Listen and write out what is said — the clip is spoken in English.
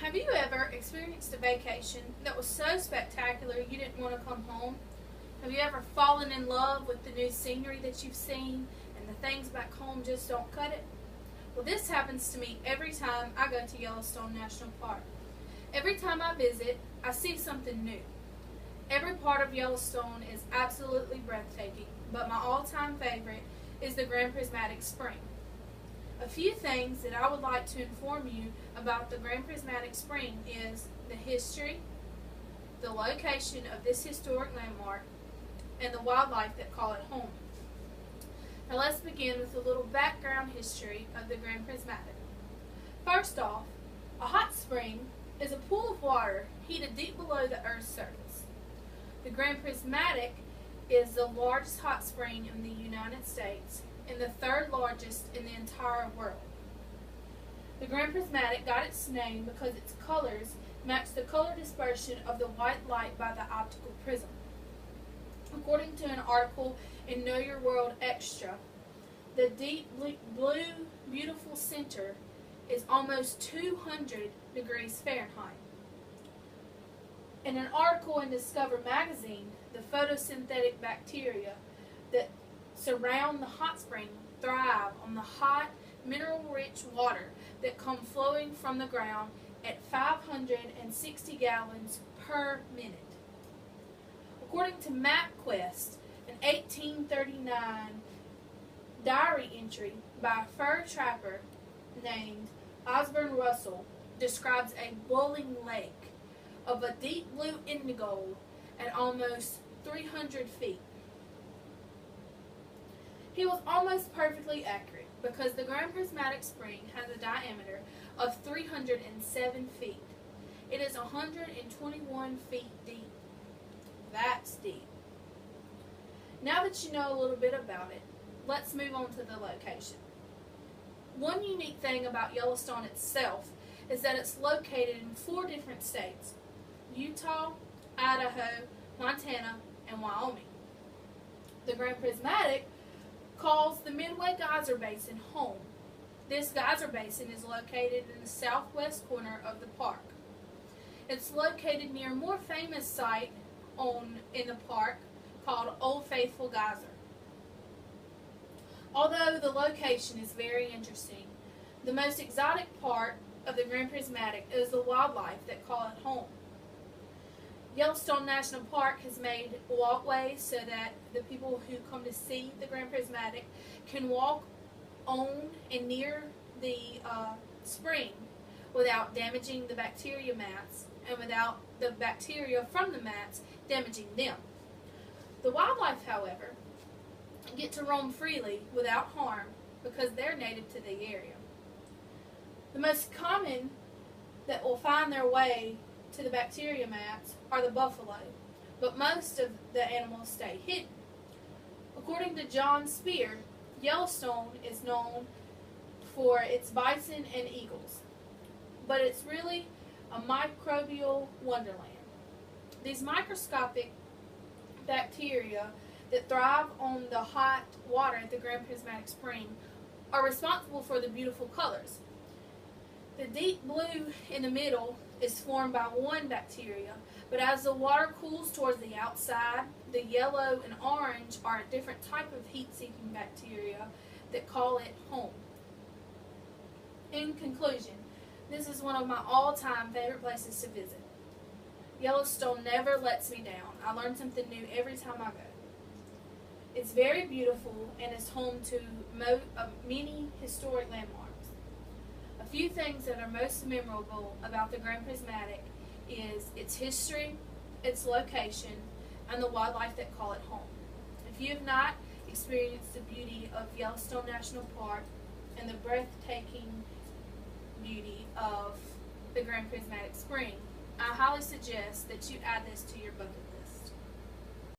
Have you ever experienced a vacation that was so spectacular you didn't want to come home? Have you ever fallen in love with the new scenery that you've seen and the things back home just don't cut it? Well, this happens to me every time I go to Yellowstone National Park. Every time I visit, I see something new. Every part of Yellowstone is absolutely breathtaking, but my all-time favorite is the Grand Prismatic Spring. A few things that I would like to inform you about the Grand Prismatic Spring is the history, the location of this historic landmark, and the wildlife that call it home. Now let's begin with a little background history of the Grand Prismatic. First off, a hot spring is a pool of water heated deep below the Earth's surface. The Grand Prismatic is the largest hot spring in the United States and the third largest in the entire world. The Grand Prismatic got its name because its colors match the color dispersion of the white light by the optical prism. According to an article in Know Your World Extra, the deep blue, beautiful center is almost 200 degrees Fahrenheit. In an article in Discover magazine, the photosynthetic bacteria that surround the hot spring thrive on the hot, mineral-rich water that come flowing from the ground at 560 gallons per minute. According to MapQuest, an 1839 diary entry by a fur trapper named Osborne Russell describes a boiling lake of a deep blue indigo at almost 300 feet. He was almost perfectly accurate because the Grand Prismatic Spring has a diameter of 307 feet. It is 121 feet deep. That's deep. Now that you know a little bit about it, let's move on to the location. One unique thing about Yellowstone itself is that it's located in 4 different states: Utah, Idaho, Montana, and Wyoming. The Grand Prismatic calls the Midway Geyser Basin home. This geyser basin is located in the southwest corner of the park. It's located near a more famous site in the park called Old Faithful Geyser. Although the location is very interesting, the most exotic part of the Grand Prismatic is the wildlife that call it home. Yellowstone National Park has made walkways so that the people who come to see the Grand Prismatic can walk on and near the spring without damaging the bacteria mats and without the bacteria from the mats damaging them. The wildlife, however, get to roam freely without harm because they're native to the area. The most common that will find their way to the bacteria mats are the buffalo, but most of the animals stay hidden. According to John Spear, Yellowstone is known for its bison and eagles, but it's really a microbial wonderland. These microscopic bacteria that thrive on the hot water at the Grand Prismatic Spring are responsible for the beautiful colors. The deep blue in the middle is formed by one bacteria, but as the water cools towards the outside, the yellow and orange are a different type of heat-seeking bacteria that call it home. In conclusion, this is one of my all-time favorite places to visit. Yellowstone never lets me down. I learn something new every time I go. It's very beautiful and is home to many historic landmarks. A few things that are most memorable about the Grand Prismatic is its history, its location, and the wildlife that call it home. If you have not experienced the beauty of Yellowstone National Park and the breathtaking beauty of the Grand Prismatic Spring, I highly suggest that you add this to your bucket list.